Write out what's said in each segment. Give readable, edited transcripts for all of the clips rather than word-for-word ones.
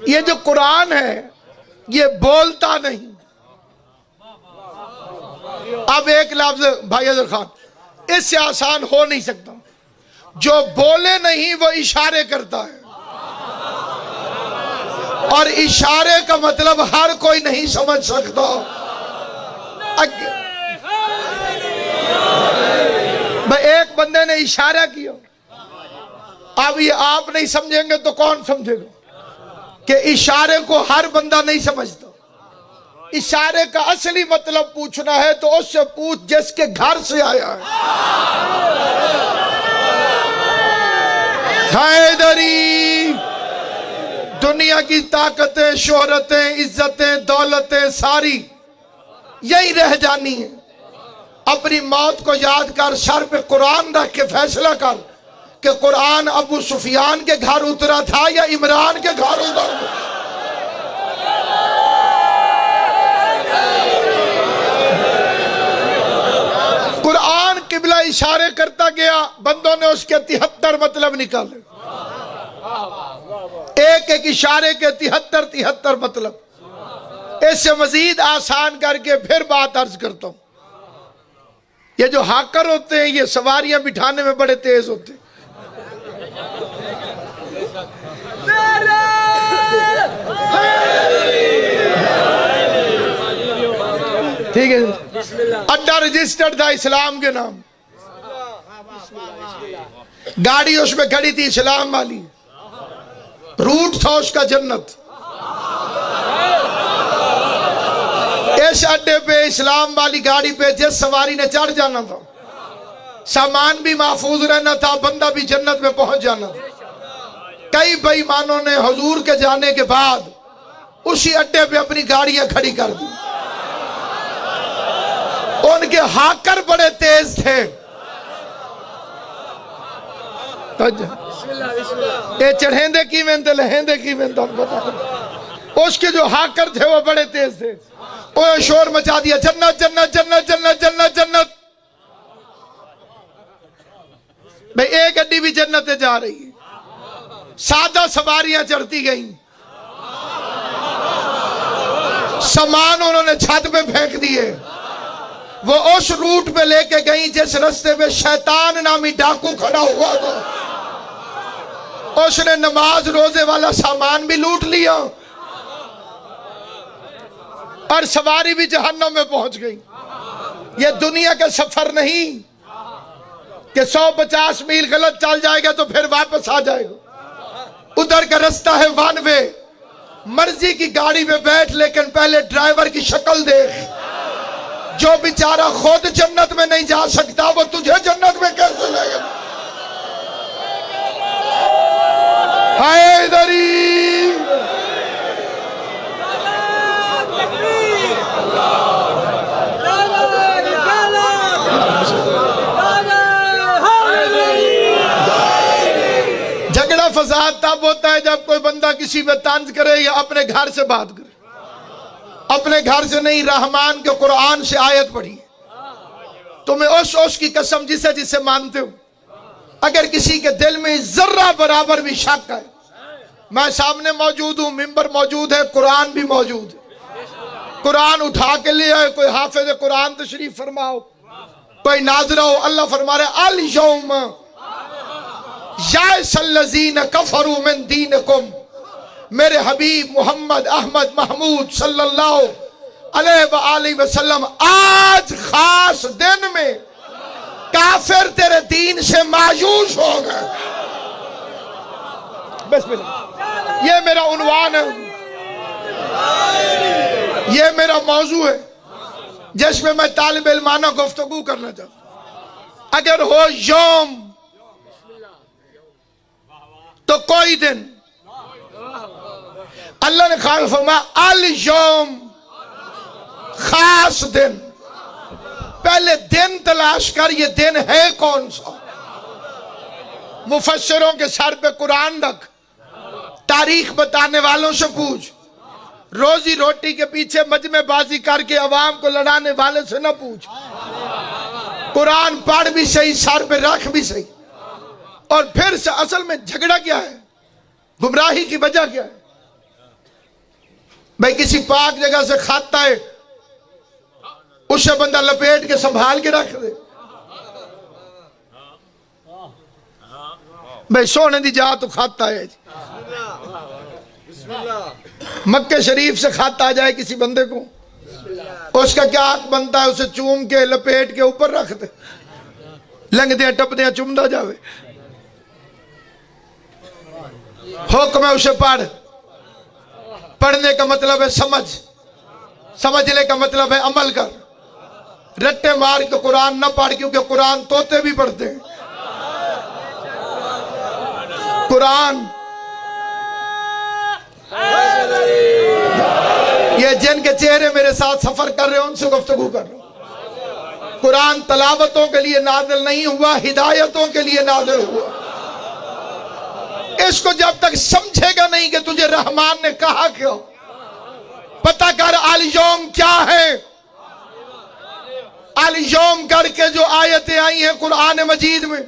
ये जो कुरान है ये बोलता नहीं। अब एक लफ्ज भाई अजहर खान, इससे आसान हो नहीं सकता। जो बोले नहीं वो इशारे करता है, और इशारे का मतलब हर कोई नहीं समझ सकता। भाई एक बंदे ने इशारा किया, अब ये आप नहीं समझेंगे तो कौन समझेगा कि इशारे को हर बंदा नहीं समझता। इशारे का असली मतलब पूछना है तो उससे पूछ जिसके घर से आया है। हैदरी, दुनिया की ताकतें, शोहरतें, इज्जतें, दौलतें सारी यही रह जानी है। अपनी मौत को याद कर, सर पे कुरान रख के फैसला कर कि कुरान अबू सुफियान के घर उतरा था या इमरान के घर उतरा। कुरान किबला इशारे करता गया, बंदों ने उसके 73 मतलब निकाले। एक एक इशारे के 73 मतलब। इससे मजीद आसान करके फिर बात अर्ज करता हूं। ये जो हाकर होते हैं ये सवारियां बिठाने में बड़े तेज होते हैं। ठीक है, अड्डा रजिस्टर्ड था इस्लाम के नाम, गाड़ी उसमें खड़ी थी इस्लाम वाली, रूट था उसका जन्नत। इस अड्डे पे इस्लाम वाली गाड़ी पे जिस सवारी ने चढ़ जाना था, सामान भी महफूज रहना था, बंदा भी जन्नत में पहुंच जाना था। कई बेईमानों ने हुजूर के जाने के बाद उसी अड्डे पे अपनी गाड़ियां खड़ी कर दी। उनके हाकर बड़े तेज थे। ये चढ़ेंदे की मेहनत, लहेंदे की मेहनत। उसके जो हाकर थे वो बड़े तेज थे। वो शोर मचा दिया, जन्नत जन्नत जन्नत जन्नत जन्नत जन्नत। भाई एक गड्डी भी जन्नत जा रही है, सादा सवारियां चढ़ती गई, सामान उन्होंने छत पे फेंक दिए। वो उस रूट पे लेके गई जिस रास्ते पे शैतान नामी डाकू खड़ा हुआ था। उसने नमाज रोजे वाला सामान भी लूट लिया और सवारी भी जहन्नम में पहुंच गई। ये दुनिया का सफर नहीं कि 150 मील गलत चल जाएगा तो फिर वापस आ जाएगा। उधर का रास्ता है वन वे। मर्जी की गाड़ी में बैठ, लेकिन पहले ड्राइवर की शक्ल देख। जो बेचारा खुद जन्नत में नहीं जा सकता वो तुझे जन्नत में कैसे लेगा? हैदरी, झगड़ा फसाद तब होता है जब कोई बंदा किसी पे तंज करे या अपने घर से बात करे। अपने घर से नहीं, रहमान के कुरान से आयत पढ़ी। तुम्हें उस की कसम जिसे जिसे मानते हो, अगर किसी के दिल में जर्रा बराबर भी शक है, मैं सामने मौजूद हूं, मिंबर मौजूद है, कुरान भी मौजूद है, कुरान उठा के ले आए। कोई हाफिज कुरान तशरीफ फरमाओ, कोई नाज़रा हो। अल्लाह फरमा रहे अल यौम यासल्लज़ीन कफरू मिन दीनकुम। मेरे हबीब मोहम्मद अहमद महमूद सल्लल्लाहु अलैहि वसल्लम, आज खास दिन में काफिर तेरे दीन से मायूस हो गए। बस ये मेरा उन्वान है, ये मेरा मौजू है जिसमें मैं तालिब इल्माना गुफ्तगू करना चाहता। अगर हो यौम तो कोई दिन, अल्लाह ने खास फरमाया अल यौम, खास दिन। पहले दिन तलाश कर, ये दिन है कौन सा? मुफस्सिरों के सर पे कुरान रख, तारीख बताने वालों से पूछ, रोजी रोटी के पीछे मजमेबाजी करके अवाम को लड़ाने वाले से न पूछ। कुरान पढ़ भी सही, सर पे रख भी सही। और फिर से असल में झगड़ा क्या है, गुमराही की वजह क्या है? भाई किसी पाक जगह से खाता है, उसे बंदा लपेट के संभाल के रख दे। भाई सोने दी जा तो खाता है। मक्के शरीफ से खाता आ जाए किसी बंदे को, उसका क्या हक बनता है? उसे चूम के लपेट के ऊपर रख दे, लंघदे टपदे चुमदा जावे। हुक्म है उसे पढ़। पढ़ने का मतलब है समझ, समझने का मतलब है अमल कर। रट्टे मार के कुरान न पढ़, क्योंकि कुरान तोते भी पढ़ते हैं। कुरान ये जिनके चेहरे मेरे साथ सफर कर रहे हैं उनसे गुफ्तगू कर रहा हूं। कुरान तलावतों के लिए नाज़िल नहीं हुआ, हिदायतों के लिए नाज़िल हुआ। इसको जब तक समझेगा नहीं कि तुझे रहमान ने कहा क्यों, पता कर अल यौम क्या है। अल यौम करके जो आयतें आई हैं कुरान मजीद में,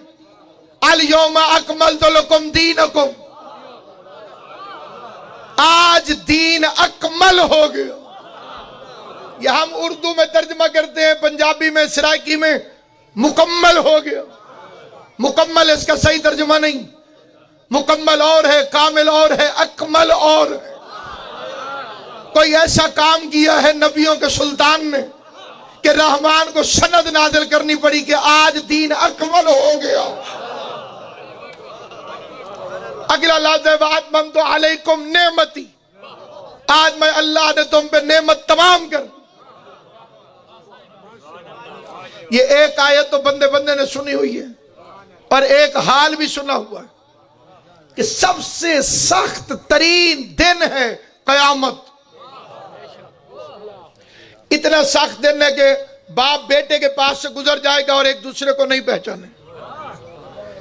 अल यौम अकमलतु लकुम दीनकुम, आज दीन अकमल हो गया। यह हम उर्दू में तर्जमा करते हैं, पंजाबी में, सराइकी में मुकम्मल हो गया। मुकम्मल इसका सही तर्जुमा नहीं। मुकम्मल और है, कामिल और है, अकमल और है। कोई ऐसा काम किया है नबियों के सुल्तान ने कि रहमान को सनद नाज़िल करनी पड़ी कि आज दीन अकमल हो गया। अगला लफ्ज़ है वातममतु अलैकुम नेमती, आज मैं अल्लाह ने तुम पे नेमत तमाम कर दी। ये एक आयत तो बंदे बंदे ने सुनी हुई है, पर एक हाल भी सुना हुआ है कि सबसे सख्त तरीन दिन है कयामत। इतना सख्त दिन है कि बाप बेटे के पास से गुजर जाएगा और एक दूसरे को नहीं पहचाने।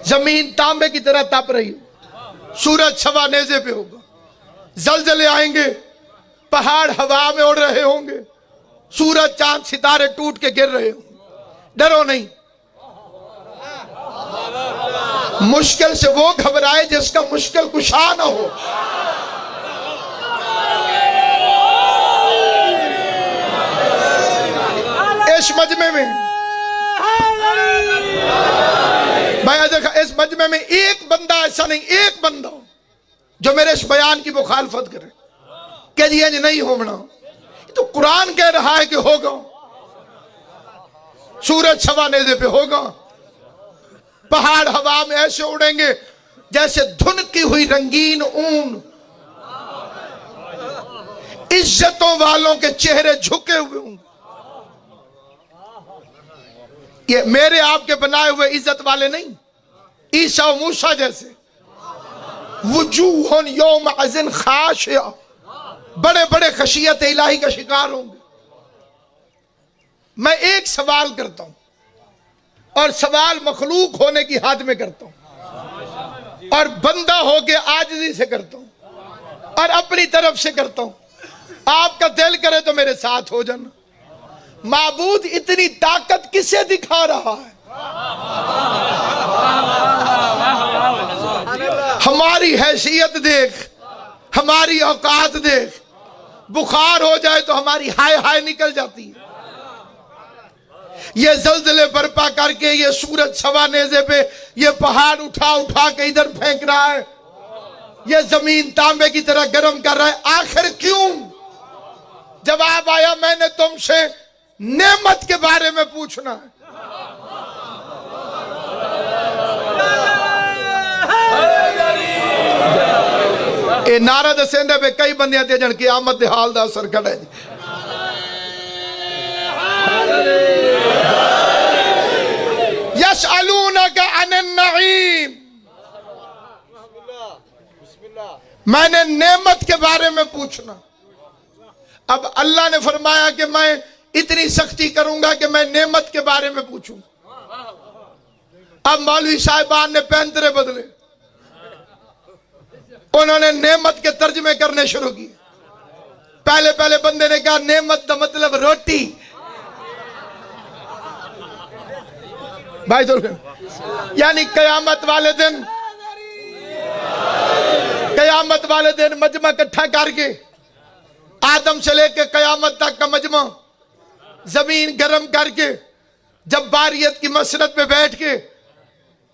जमीन तांबे की तरह तप रही है, सूरज छवा नेजे पे होगा, जलजले आएंगे, पहाड़ हवा में उड़ रहे होंगे, सूरज चांद सितारे टूट के गिर रहे होंगे। डरो नहीं। मुश्किल से वो घबराए जिसका मुश्किल कुशा न हो। इस मजमे में भाई देखा, इस मजमे में एक बंदा ऐसा नहीं, एक बंदा हो जो मेरे इस बयान की मुखालफत करे कि जी नहीं होना। तो कुरान कह रहा है कि होगा, सूरज छवा नेज़े पे होगा, पहाड़ हवा में ऐसे उड़ेंगे जैसे धुनकी हुई रंगीन ऊन, इज्जतों वालों के चेहरे झुके हुए होंगे। ये मेरे आपके बनाए हुए इज्जत वाले नहीं, ईसा और मूसा जैसे। वुजूहुन यौमअज़िन खाशिया, बड़े बड़े खशियत इलाही का शिकार होंगे। मैं एक सवाल करता हूं, और सवाल मखलूक होने की हद में करता हूं, और बंदा होके आजिज़ी से करता हूं, और अपनी तरफ से करता हूं। आपका दिल करे तो मेरे साथ हो जाना। माबूद इतनी ताकत किसे दिखा रहा है? हमारी हैसियत देख, हमारी औकात देख। बुखार हो जाए तो हमारी हाय हाय निकल जाती है। ये जलजले बर्पा करके, ये सूरज छवा नेज़े पे, ये पहाड़ उठा उठा के इधर फेंक रहा है, ये जमीन तांबे की तरह गर्म कर रहा है। आखिर क्यों? जवाब आया, मैंने तुमसे नेमत के बारे में पूछना है। ये नारा दसेंदे पे कई बंदियां ते जन क़यामत दे हाल दा असर कढ़े। यसअलूनका अनिन नईम, मैंने नेमत के बारे में पूछना। अब अल्लाह ने फरमाया कि मैं इतनी सख्ती करूंगा कि मैं नेमत के बारे में पूछूंगा। अब मौलवी साहिबान ने पैंतरे बदले, उन्होंने नेमत के तर्जमे करने शुरू किए। पहले पहले बंदे ने कहा नेमत का मतलब रोटी। भाई तो यानी कयामत वाले दिन, कयामत वाले दिन मजमा इकट्ठा करके आदम से लेकर कयामत तक का मजमा जमीन गर्म करके जब बारियत की मसरत पे बैठ के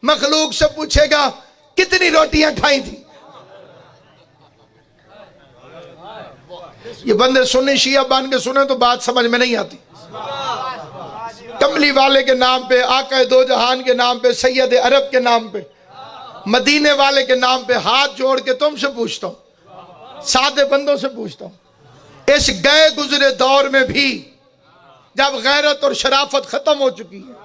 मखलूक से पूछेगा कितनी रोटियां खाई थी। ये बंदे सुन्नी शिया बन के सुने तो बात समझ में नहीं आती। कमली वाले के नाम पे, आका दो जहान के नाम पे, सैयद अरब के नाम पे, मदीने वाले के नाम पे हाथ जोड़ के तुमसे पूछता हूं, सादे बंदों से पूछता हूं, इस गए गुजरे दौर में भी जब गैरत और शराफत खत्म हो चुकी है,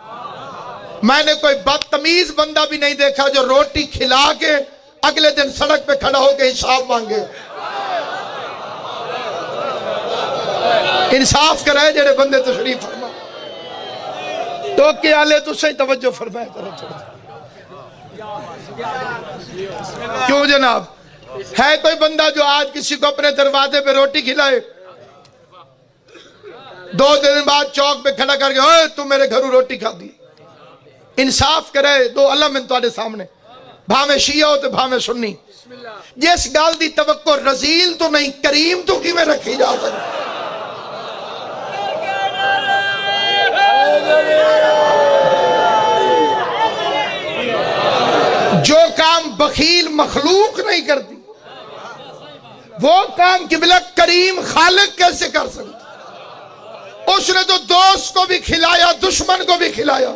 मैंने कोई बदतमीज बंदा भी नहीं देखा जो रोटी खिला के अगले दिन सड़क पे खड़ा होकर हिसाब मांगे। इंसाफ करे जेड़े बंदे तशरीफ फरमा तो के आले तो सही तवज्जो फरमाए करो थोड़ा। क्यों जनाब, है कोई बंदा जो आज किसी को अपने दरवाजे पे रोटी खिलाए, 2 दिन बाद चौक पे खड़ा करके ओए तू मेरे घरों रोटी खा दी। इंसाफ करे, दो अलम इन तुहाडे सामने, भावे शिया हो तो भावे सुन्नी। जिस गल दी तवक्को रजील तो नहीं करीम तो किवें रखी जा सकती। जो काम बखील मखलूक नहीं करती वो काम किबला करीम खालिक कैसे कर सकता। उसने तो दोस्त को भी खिलाया, दुश्मन को भी खिलाया।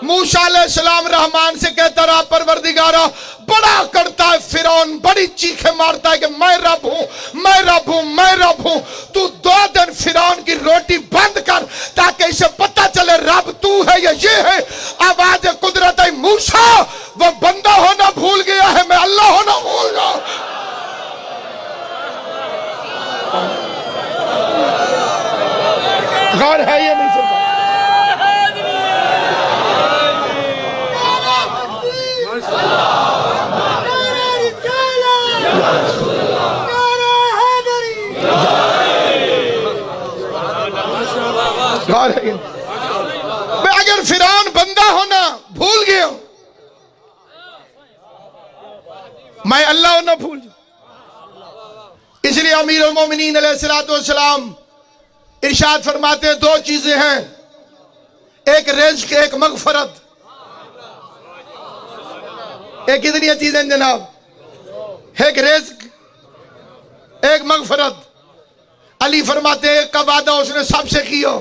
मूसा अलैहिस्सलाम रहमान से कहता रहा परवरदिगारा, बड़ा करता है फिरौन, बड़ी चीखें मारता है कि मैं रब हूं, मैं रब हूं, मैं रब हूं। तू 2 दिन फिरौन की रोटी बंद कर ताकि इसे पता चले रब तू है या ये है। आवाज कुदरत है, मूसा वो बंदा होना भूल गया है, मैं अल्लाह होना भूल गया। गौर है ये नहीं सुनता। अगर फिरौन बंदा होना भूल गया, मैं अल्लाह होना भूल जाऊं। इसलिए अमीरुल मोमिनीन अलैहिस्सलातु वस्सलाम इरशाद फरमाते हैं 2 चीजें हैं, एक रिज़्क, एक मगफरत। एक कितनी चीजें जनाब, एक रिज़्क, एक मगफरत। अली फरमाते हैं एक का वादा उसने सबसे किया,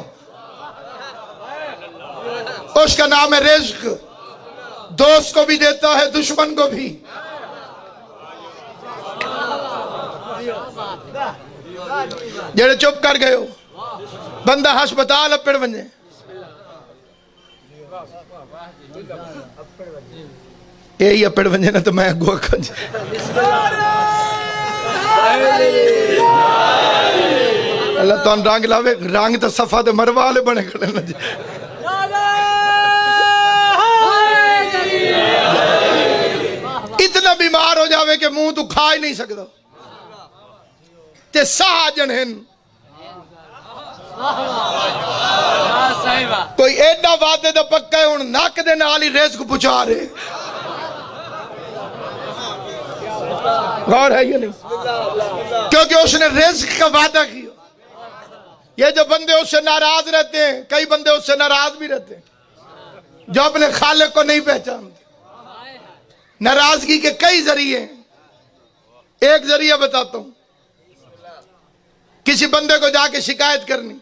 उसका नाम है रिज़्क। दोस्त को भी देता है, दुश्मन को भी। जेड़े चुप कर गए हो, बंदा हस्पताल अपड़ बने, यही अपड़ बने ना तो मैं अगुआ अल्लाह तो रंग लावे, रंग तो सफा तो मरवा वाले बने खड़े ना जी। इतना बीमार हो जावे कि मुंह तू खा ही नहीं सकता, ते साह जन कोई एडा वादे दा पक्का है, हुण नक दे नाल ही रिज़्क पहुंचा रहे। गौर है ये नहीं, क्योंकि उसने रिज़्क का वादा किया। ये जो बंदे उससे नाराज रहते हैं, कई बंदे उससे नाराज भी रहते हैं जो अपने खालिक को नहीं पहचानते। नाराजगी के कई जरिए, एक जरिया बताता हूं। किसी बंदे को जाके शिकायत करनी,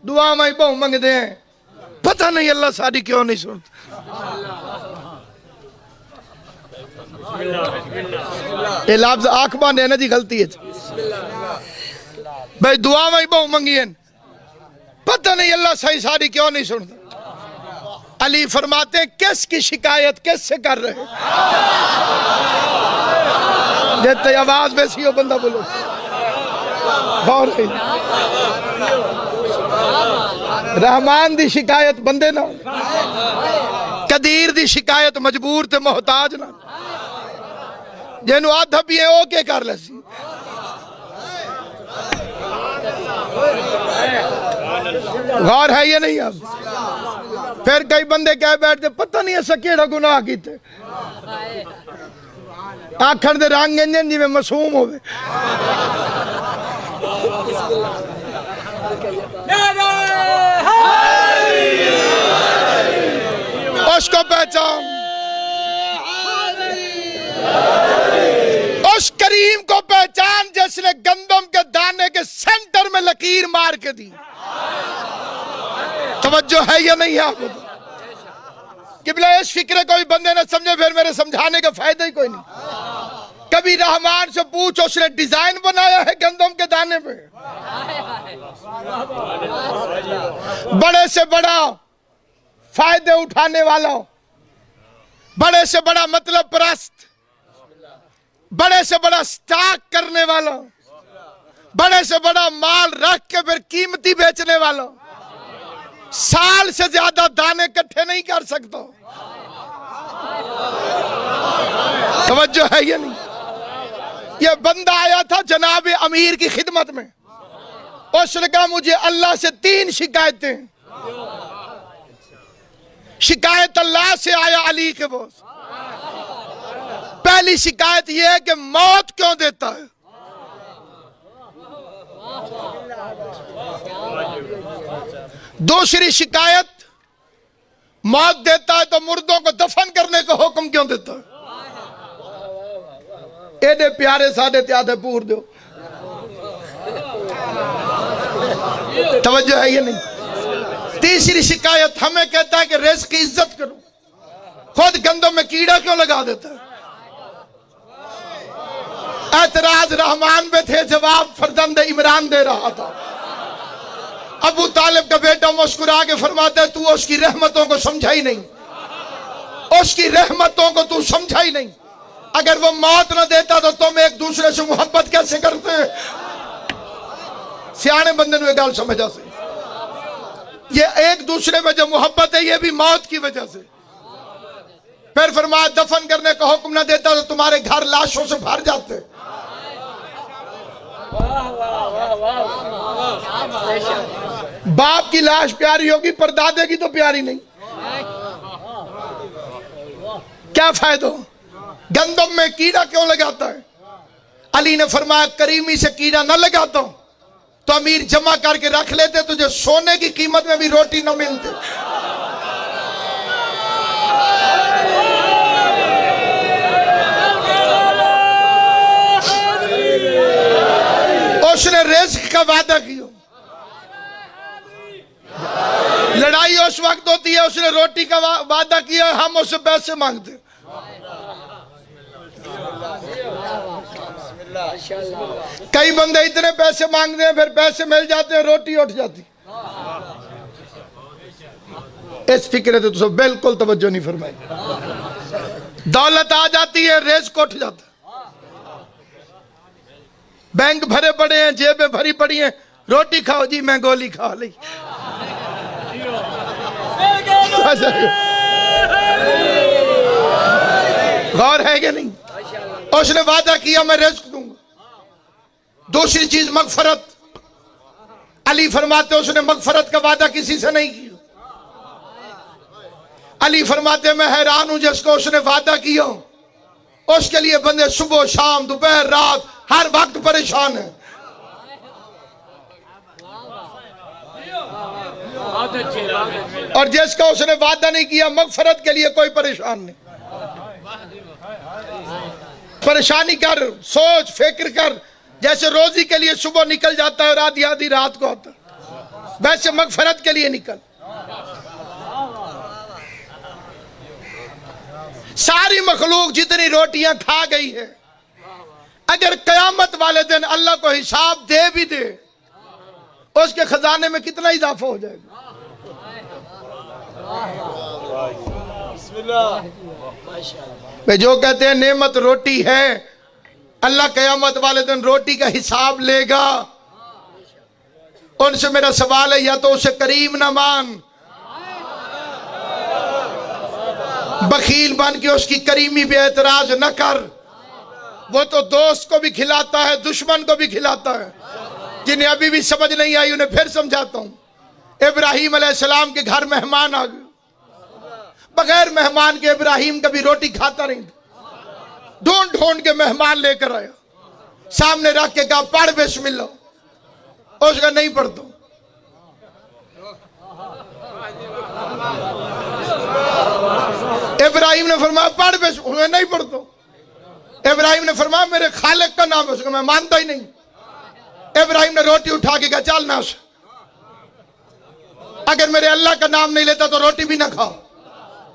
दुआ में बहु मंगते हैं, पता नहीं अल्लाह सारी क्यों नहीं सुनता। ये लफ्ज आंख बांधे ना जी, गलती है भाई। दुआ में बहु मंगी है, पता नहीं अल्लाह सही सारी क्यों नहीं सुनता। अली फरमाते हैं किसकी शिकायत किससे कर रहे, जैसे आवाज वैसी हो बंदा बोलो। रहमान दी शिकायत बंदे ना, कदीर दी शिकायत मजबूर ते मोहताज ना, जेनू आधा भी है ओ के कर लसी। गौर है ये नहीं। अब फिर कई बंदे कह बैठते पता नहीं ऐसा केड़ा गुनाह कीते, आखर दे रंग इंजन जिवें मासूम होवे। उसको पहचान, उस करीम को पहचान जिसने गंदम के दाने के सेंटर में लकीर मार के दी। तवज्जो है या नहीं आपको? किबला इस फिक्र कोई बंदे न समझे फिर मेरे समझाने का फायदा ही कोई नहीं। कभी रहमान से पूछ उसने डिजाइन बनाया है गंदम के दाने पे? बड़े से बड़ा फायदे उठाने वाला, बड़े से बड़ा मतलब परस्त, बड़े से बड़ा स्टॉक करने वाला, बड़े से बड़ा माल रख के फिर कीमती बेचने वाला साल से ज्यादा दाने इकट्ठे नहीं कर सकता। तवज्जो है ये नहीं? ये बंदा आया था जनाब अमीर की खिदमत में, उसने कहा मुझे अल्लाह से 3 शिकायतें। शिकायत अल्लाह से आया अली के बोस। पहली शिकायत यह है कि मौत क्यों देता है? दूसरी शिकायत, मौत देता है तो मुर्दों को दफन करने का हुक्म क्यों देता है? एडे प्यारे सादे त्यादे पूर दो। तवज्जो है ये नहीं? तीसरी शिकायत हमें कहता है कि रिज़्क़ की इज्जत करो, खुद गंदम में कीड़ा क्यों लगा देता है? एतराज रहमान में थे, जवाब फरजंद इमरान दे रहा था। अबू तालिब का बेटा मुस्कुरा के फरमाता है तू उसकी रहमतों को समझा ही नहीं, उसकी रहमतों को तू समझा ही नहीं। अगर वो मौत न देता तो तुम एक दूसरे से मोहब्बत कैसे करते? सियाने बंदे ने गल समझा से, ये एक दूसरे में जो मोहब्बत है ये भी मौत की वजह से। फिर फरमाया दफन करने का हुक्म न देता तो तुम्हारे घर लाशों से भर जाते। बाप की लाश प्यारी होगी पर दादे की तो प्यारी नहीं। क्या फायदा? गंदम में कीड़ा क्यों लगाता है? अली ने फरमाया करीमी से कीड़ा न लगाता तो अमीर जमा करके रख लेते, तुझे सोने की कीमत में भी रोटी न मिलती। उसने रिज़्क़ का वादा किया। लड़ाई उस वक्त होती है उसने रोटी का वादा किया, हम उससे पैसे मांगते। कई बंदे इतने पैसे मांगते हैं फिर पैसे मिल जाते हैं, रोटी उठ जाती। इस फिक्र से तो बिल्कुल तवज्जो नहीं फरमाई। दौलत आ जाती है, रिज़्क़ उठ जाता। बैंक भरे पड़े हैं, जेबें भरी पड़ी हैं, रोटी खाओ जी, मैं गोली खा ली। गौर है कि नहीं? उसने वादा किया मैं रिज़्क़ दूंगा। दूसरी चीज मगफरत। अली फरमाते उसने मगफरत का वादा किसी से नहीं किया। अली फरमाते मैं हैरान हूं जिसको उसने वादा किया उसके लिए बंदे सुबह शाम दोपहर रात हर वक्त परेशान है। और जिसका उसने वादा नहीं किया मगफरत के लिए कोई परेशान नहीं। परेशानी कर, सोच फिक्र कर। जैसे रोजी के लिए सुबह निकल जाता है और आधी आधी रात को आता, वैसे मगफरत के लिए निकल। सारी मखलूक जितनी रोटियां खा गई है, अगर कयामत वाले दिन अल्लाह को हिसाब दे भी दे उसके खजाने में कितना इजाफा हो जाएगा। वे जो कहते हैं नेमत रोटी है, अल्लाह कयामत वाले दिन रोटी का हिसाब लेगा। उनसे मेरा सवाल है, या तो उसे करीम ना मान, बखील बन के उसकी करीमी पे एतराज न कर। वो तो दोस्त को भी खिलाता है, दुश्मन को भी खिलाता है। जिन्हें अभी भी समझ नहीं आई उन्हें फिर समझाता हूं। इब्राहिम अलैहिस्सलाम के घर मेहमान आ गए, बगैर मेहमान के इब्राहिम कभी रोटी खाता नहीं था। ढूंढ ढूंढ के मेहमान लेकर आया, सामने रख के कहा पढ़ बिस्मिल्लाह। उसका नहीं पढ़ता। इब्राहिम ने फरमाया पढ़ बे, उसने नहीं पढ़ता। इब्राहिम ने फरमाया मेरे खालिक का नाम है, उसको मैं मानता ही नहीं। इब्राहिम ने रोटी उठा के कहा चल ना उसे, अगर मेरे अल्लाह का नाम नहीं लेता तो रोटी भी ना खाओ।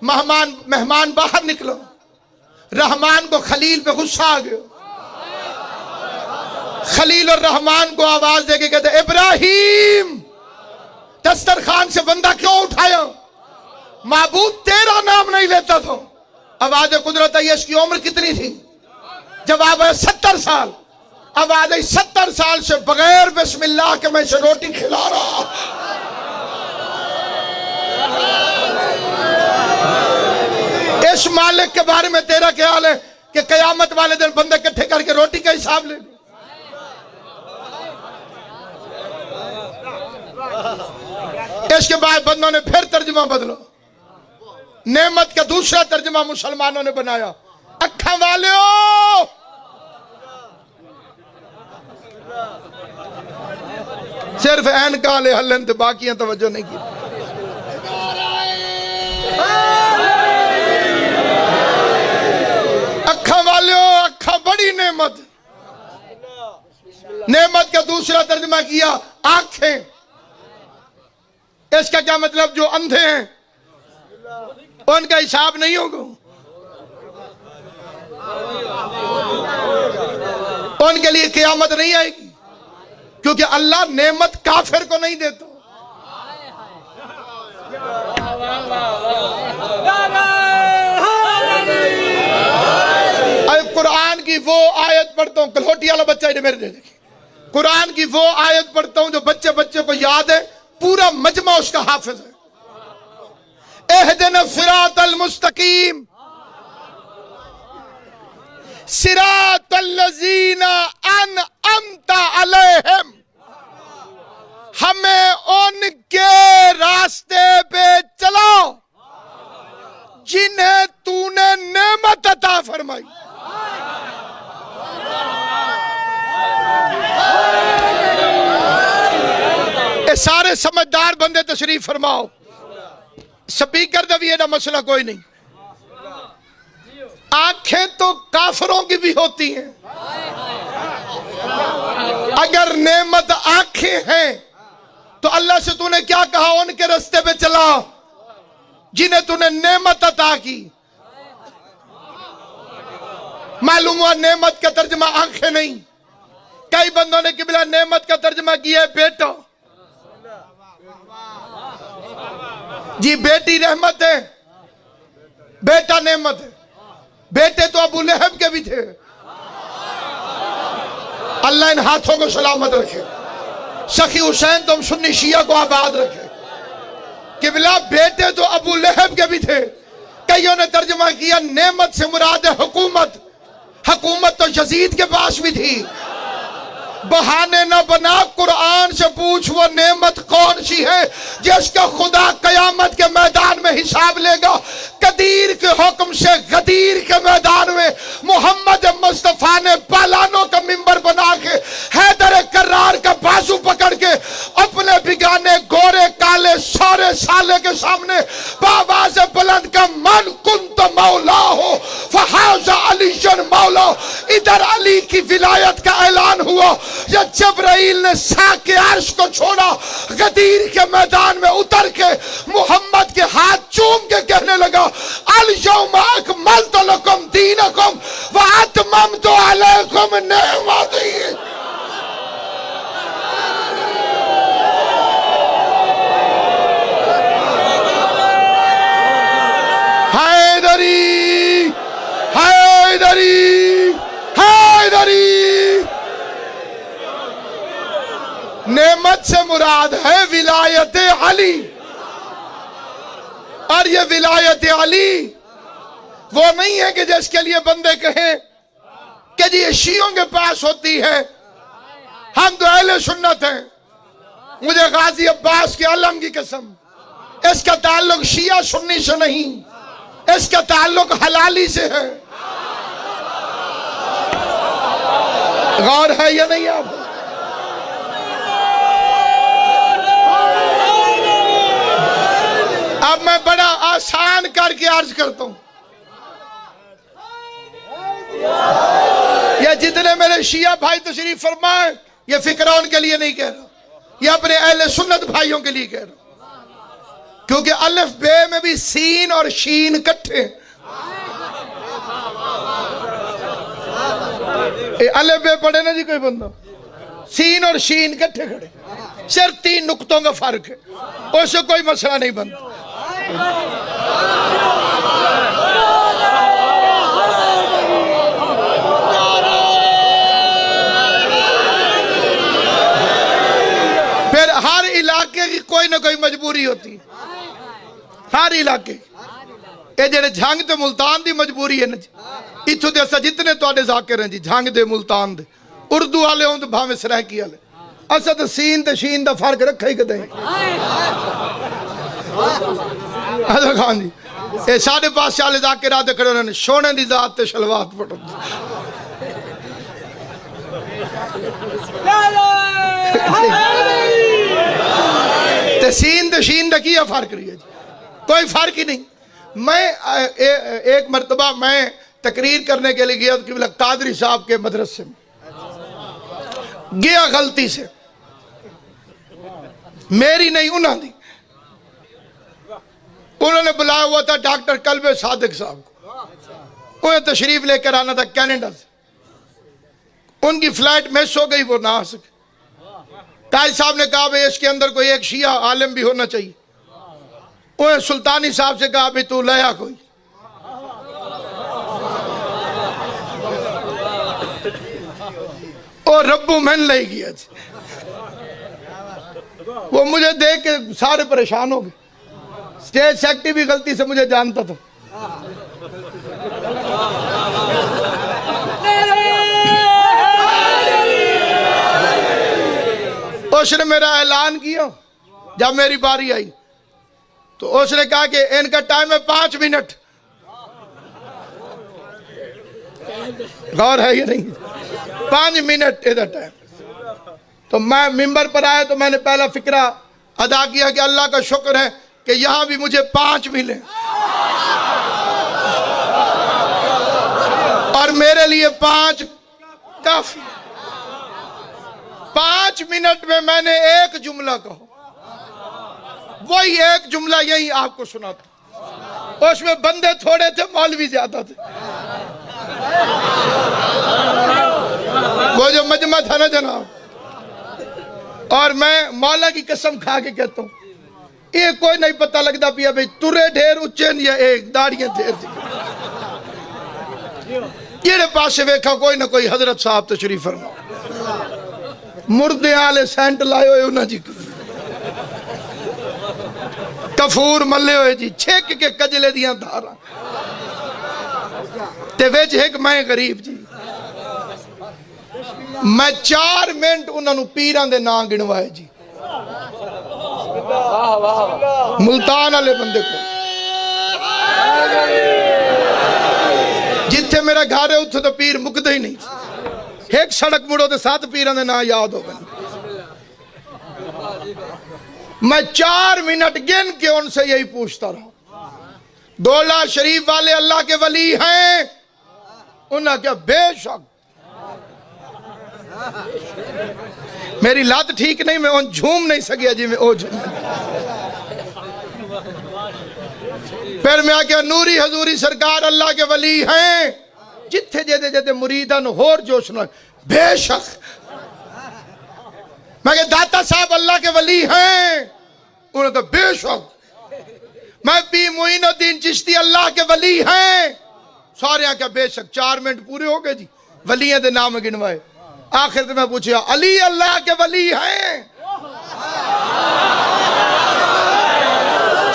मेहमान बाहर निकलो। रहमान को खलील पे गुस्सा आ गया। खलील और रहमान को आवाज देके कहते इब्राहिम दस्तरखान से बंदा क्यों उठाया? माबूद तेरा नाम नहीं लेता था। आवाज कुदरत आई, इसकी उम्र कितनी थी? जवाब है 70 साल। आवाज आई 70 साल से बगैर बिस्मिल्लाह के मैं इसे रोटी खिला रहा। इस मालिक के बारे में तेरा ख्याल है कि कयामत वाले दिन बंदे इकट्ठे करके रोटी का हिसाब ले? इसके बाद बंदों ने फिर तर्जुमा बदलो। नेमत का दूसरा तर्जुमा मुसलमानों ने बनाया, अखा वाले हो। सिर्फ ऐन काले हलन, बाकी तवज्जो नहीं की। अखा वाले हो, अखा बड़ी नेमत। नेमत का दूसरा तर्जुमा किया आंखें। इसका क्या मतलब? जो अंधे हैं उनका हिसाब नहीं होगा, उनके लिए क़यामत नहीं आएगी, क्योंकि अल्लाह नेमत काफिर को नहीं देता। अब कुरान की वो आयत पढ़ता हूं, कलहोटी वाला बच्चा इधर मेरे देखिए, कुरान की वो आयत पढ़ता हूं जो बच्चे बच्चे को याद है, पूरा मजमा उसका हाफिज है। एहदिना सिरातल मुस्तकीम सिरातल लज़ीना अनअमता अलैहिम, हमें उनके रास्ते पे चलाओ जिन्हें तूने नेमत अता फरमाई। ये सारे समझदार बंदे तशरीफ फरमाओ। स्पीकर का भी एदा मसला कोई नहीं। आंखें तो काफरों की भी होती हैं। अगर नेमत आंखें हैं तो अल्लाह से तूने क्या कहा? उनके रास्ते पे चला जिन्हें तूने नेमत अता की। मालूम हुआ नेमत का तर्जमा आंखें नहीं। कई बंदों ने किबला नेमत का तर्जमा किया है बेटा। जी बेटी रहमत है, बेटा नेमत है। बेटे तो अबू लहब के भी थे। अल्लाह इन हाथों को सलामत रखे। सखी हुसैन तुम सुन्नी शिया को आबाद रखे। किबला बेटे तो अबू लहब के भी थे। कईयों ने तर्जुमा किया नेमत से मुराद है हुकूमत। हुकूमत तो यजीद के पास भी थी। बहाने न बना, कुरान से पूछ वो नेमत कौन सी है जिसका खुदा कयामत के मैदान में हिसाब लेगा। कदीर के हुक्म से गदीर के मैदान में मोहम्मद मुस्तफा ने पालानों का मिंबर बना के हैदर कर्रार का बाजू पकड़ के अपने बिगाने गोरे काले सौरे साले के सामने बाबाज बुलंद का मन कुंत मौला हो फहाजा अलीशन मौला। इधर अली की विलायत का ऐलान हुआ। जब जबराइल ने साके अर्श को छोड़ा, गदीर के मैदान में उतर के मोहम्मद के हाथ चूम के कहने लगा अल यौमा अकमलतु लकुम दीनकुम व अतममतु अलैकुम निअमती। हैदरी हैदरी हैदरी। नेमत से मुराद है विलायत अली। और ये विलायत अली वो नहीं है कि जिसके लिए बंदे कहें कि जी ये शियों के पास होती है, हम तो अहले सुन्नत हैं। मुझे गाजी अब्बास के आलम की कसम, इसका ताल्लुक शिया सुन्नी से नहीं, इसका ताल्लुक हलाली से है। गौर है या नहीं? आप अब मैं बड़ा आसान करके अर्ज करता हूं, ये जितने मेरे शिया भाई तशरीफ फरमाए, ये फिक्र उनके लिए नहीं कह रहा, ये अपने अहले सुन्नत भाइयों के लिए कह रहा, क्योंकि अलिफ बे में भी सीन और शीन इकट्ठे। अलिफ बे पढ़े ना जी कोई बंदा, सीन और शीन इकट्ठे खड़े, सिर्फ 3 नुक्तों का फर्क है, उससे कोई मसला नहीं बनता। फिर हर इलाके की कोई ना कोई मजबूरी होती, हर इलाके। ये जेडे झंग ते मुल्तान दी मजबूरी है ना जी, इत्थों दे असा जितने तुहाडे ज़ाकिर हैं जी, झंग दे मुल्तान दे, उर्दू वाले हों भावें सराइकी वाले, असा तो सीन ते शीन दा फर्क रखा ही कदें। खान जी ये साढ़े पास वाले ज़ाकिर आते खड़े, उन्होंने सोने दी जात ते शलवात पढ़ो, ते सीन ते शीन दा की फर्क रही है जी, कोई फर्क ही नहीं। मैं एक मरतबा मैं तकरीर करने के लिए गया कि कादरी साहब के मदरसे में गया, गलती से मेरी नहीं उन्होंने, उन्होंने बुलाया हुआ था डॉक्टर कल्बे सादिक साहब को, उन्हें तशरीफ लेकर आना था कनाडा से, उनकी फ्लाइट मिस हो गई, वो ना आ सके। काजी साहब ने कहा भाई इसके अंदर कोई एक शिया आलिम भी होना चाहिए, उन्हें सुल्तानी साहब से कहा भाई तू लाया कोई, और रब्बू मैन ले गया, वो मुझे देख के सारे परेशान हो गए। स्टेज सेक्रेटरी भी गलती से मुझे जानता था, उसने मेरा ऐलान किया, जब मेरी बारी आई तो उसने कहा कि इनका टाइम है 5 मिनट, गौर है ये नहीं, 5 मिनट इधर टाइम। तो मैं मिंबर पर आया तो मैंने पहला फिक्रा अदा किया कि अल्लाह का शुक्र है कि यहां भी मुझे 5 मिले, और मेरे लिए 5 काफी। 5 मिनट में मैंने एक जुमला कहा, वही एक जुमला यही आपको सुनाता, उसमें बंदे थोड़े थे, मौलवी ज्यादा थे। वो जो मजमा था ना जनाब, और मैं मौला की कसम खा के कहता हूं, ये कोई नहीं पता लगता पिया भाई तुरे ढेर उच्चे या एक दाड़ियां ढेर, जेड़े पासे वेखा कोई ना कोई हजरत साहब तशरीफ फरमा, मुर्दे आले सेंट लाए हुए उन्हें जी, कफूर मले हुए जी, छेक के कजले दियां धारा, ते विच एक मैं गरीब जी। मैं 4 मिनट उन्होंने पीरां दे नाम गिनवाए जी, मुल्तान वाले बंदे को, जिथे मेरा घर है उथे तो पीर मुकदे ही नहीं, एक सड़क मुड़ो तो 7 पीरां दे नाम याद हो गए। मैं 4 मिनट गिन के उनसे यही पूछता रहा, दौला शरीफ वाले अल्लाह के वली हैं? उन्हें क्या बेशक। मेरी लात ठीक नहीं, मैं उन झूम नहीं सकिया जी, मैं ओ झूम। फिर मैं क्या नूरी हजूरी सरकार अल्लाह के वली हैं? जिथे जेदे जेदे मुरीदन होर जोश न, बेशक। मैं क्या दाता साहब अल्लाह के वली हैं? उन्होंने कहा बेशक। मैं पी मोइनुद्दीन चिश्ती अल्लाह के वली हैं? सारे क्या बेशक। 4 मिनट पूरे हो गए जी, वलियों के नाम गिनवाए। आखिर तो मैं पूछा अली अल्लाह के वली हैं?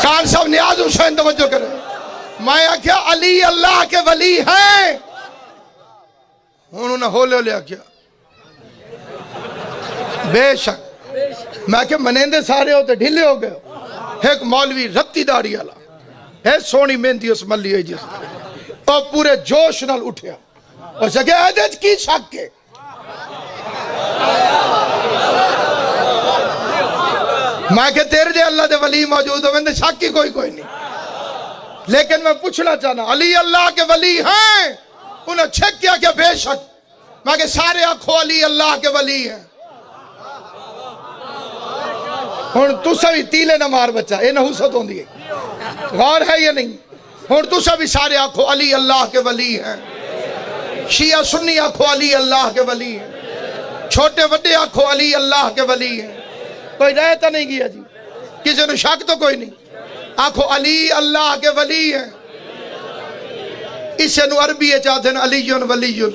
खान साहब नियाज हुसैन तवज्जो करें। मैं आख्या अली अल्लाह के वली हैं? उन्होंने होले होले आख्या बेशक। मैं क्या मनेंदे सारे हो तो ढीले हो गए। एक मौलवी रत्ती दाढ़ी वाला है, सोनी मेहंदी उस मल्ली हुई जी, और पूरे जोश नाल उठिया और सके एदे च की शक है? मैं के तेरे जे अल्लाह दे वली मौजूद हो मैंने शक ही कोई नहीं। लेकिन मैं पूछना चाहना अली अल्लाह के वली हैं? उन्हें चेक किया क्या? बेशक। मैं के सारे आखो अली अल्लाह के वली हैं। हुण तुसा भी तीले न मार बच्चा, ये नहुसत होंदी है, गौर है या नहीं? हुण तुसा भी सारे आखो अली अल्लाह के वली हैं। शिया सुन्नी आखो अली अल्लाह के वली हैं, छोटे बड़े आखो अली अल्लाह के वली हैं। कोई रह तो नहीं गया जी, किसी ने शक तो कोई नहीं। आखो अली अल्लाह के वली हैं। इसे अरबी चाहते हैं अलीयुन वलीयुन।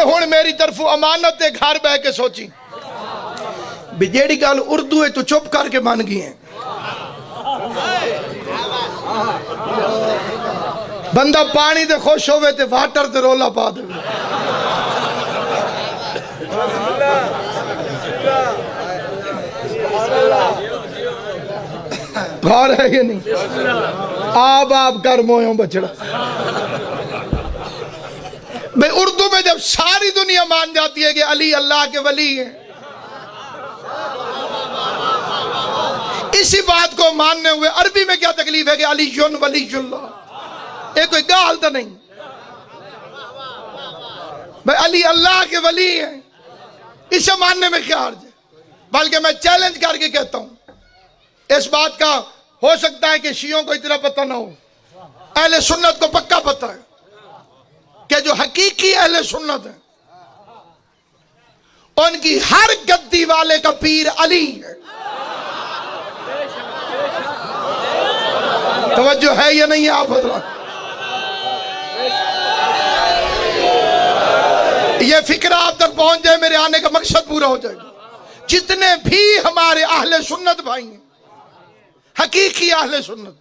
हुण मेरी तरफों अमानत है, घर बह के सोची भी जेड़ी गल उर्दू है तू चुप करके मान गई है। बंदा पानी दे खुश होवे ते वाटर ते रोला पा दे। घर है ये नहीं? आप कर मोयो बछड़ा। भाई उर्दू में जब सारी दुनिया मान जाती है कि अली अल्लाह के वली है, इसी बात को मानने हुए अरबी में क्या तकलीफ है कि अलीयुन वलीयुल्लाह? ये कोई गाल तो नहीं। भाई अली अल्लाह के वली है, इसे मानने में क्या अर्ज है? बल्कि मैं चैलेंज करके कहता हूं इस बात का हो सकता है कि शियों को इतना पता ना हो, अहले सुन्नत को पक्का पता है कि जो हकीकी अहले सुन्नत है उनकी हर गद्दी वाले का पीर अली है। तवज्जो है या नहीं? आप ये फिक्र आप तक पहुंच जाए, मेरे आने का मकसद पूरा हो जाएगा। जितने भी हमारे अहले सुन्नत भाई हैं, हकीकी अहले सुन्नत,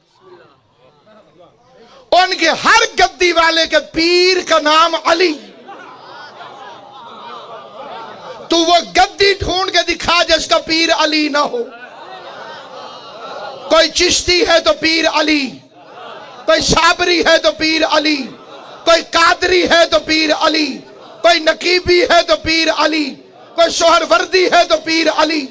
उनके हर गद्दी वाले के पीर का नाम अली। तू वो गद्दी ढूंढ के दिखा जिसका पीर अली ना हो। कोई चिश्ती है तो पीर अली, कोई साबरी है तो पीर अली, कोई कादरी है तो पीर अली, कोई नकीबी है तो पीर अली, कोई सोहरवर्दी है तो पीर अली।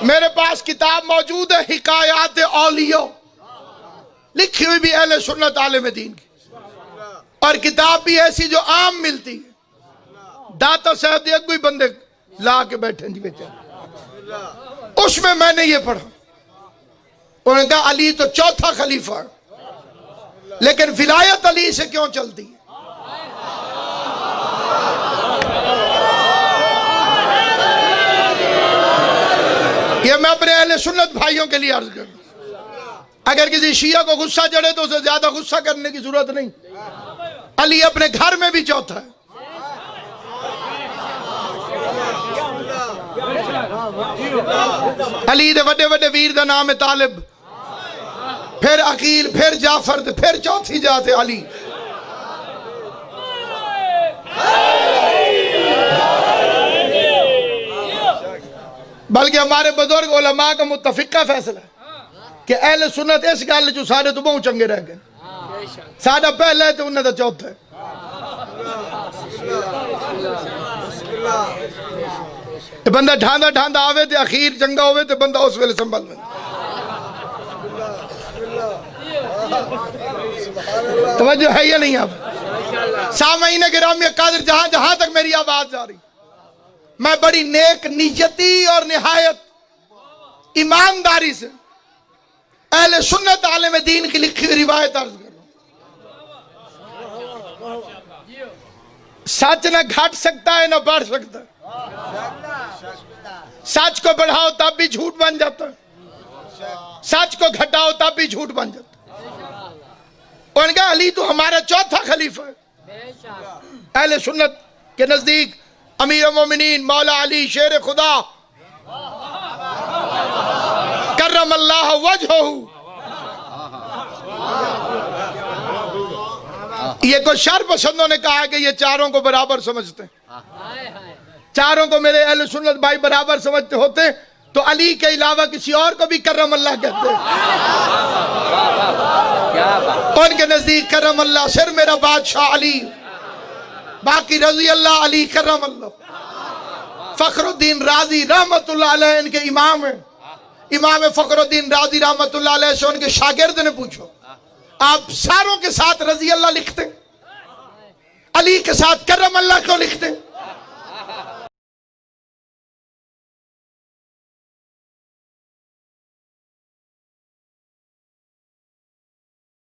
मेरे पास किताब मौजूद है हिकायात औलिया, लिखी हुई भी अहले सुन्नत आलिम दीन की, और किताब भी ऐसी जो आम मिलती है। दाता साहब एक कोई बंदे ला के बैठे जी बेचारे, उसमें मैंने ये पढ़ा। उन्होंने कहा अली तो चौथा खलीफा है, लेकिन विलायत अली से क्यों चलती है? ये मैं अपने अहले सुन्नत भाइयों के लिए अर्ज करूं। अगर किसी शिया को गुस्सा चढ़े तो उसे ज्यादा गुस्सा करने की जरूरत नहीं। अली अपने घर में भी चौथा है। अली दे वड्डे वड्डे वीर का नाम है तालिब, फिर अकील, फिर जाफर, फिर चौथी जात है अली। बल्कि हमारे बुजुर्ग उलमा का मुत्तफिका फैसला कि अहले सुन्नत इस गल चो सारे तो बहुत चंगे रह गए। साडा पहला है तो उन्हें तो चौथा है। तो बंदा ढांदा ढांदा आवे तो अखीर चंगा होवे तो बंदा उस वेले संभल में। तवज्जो है या नहीं? आप सामईन गिरामी कादिर, जहां जहां तक मेरी आवाज जा रही, मैं बड़ी नेक नियती और निहायत ईमानदारी से अहले सुन्नत आलिम दीन की लिखी हुई रिवायत अर्ज कर रहा हूं। सच न घट सकता है न बढ़ सकता है। सच को बढ़ाओ तब भी झूठ बन जाता है, सच को घटाओ तब भी झूठ बन जाता है। उनका अली तो हमारा चौथा खलीफा है। अहले सुन्नत के नजदीक अमीर मोमिनीन मौला अली शेर खुदा करम अल्लाह वजहहू, ये कुछ शर पसंदों ने कहा कि ये चारों को बराबर समझते हैं, चारों को मेरे अहले सुन्नत भाई बराबर समझते होते तो अली के अलावा किसी और को भी करम अल्लाह कहते हैं। उनके नजदीक करम अल्लाह सिर्फ मेरा बादशाह अली, बाकी रजी अल्लाह अली करम अल्लाह। फखरुद्दीन राजी रहमतुल्लाह अलैह इनके इमाम है। इमाम फखरुद्दीन राजी रहमतुल्लाह अलैह से उनके शागिर्द ने पूछो, आप सारों के साथ रजी अल्लाह लिखते, अली के साथ करम अल्लाह क्यों लिखते?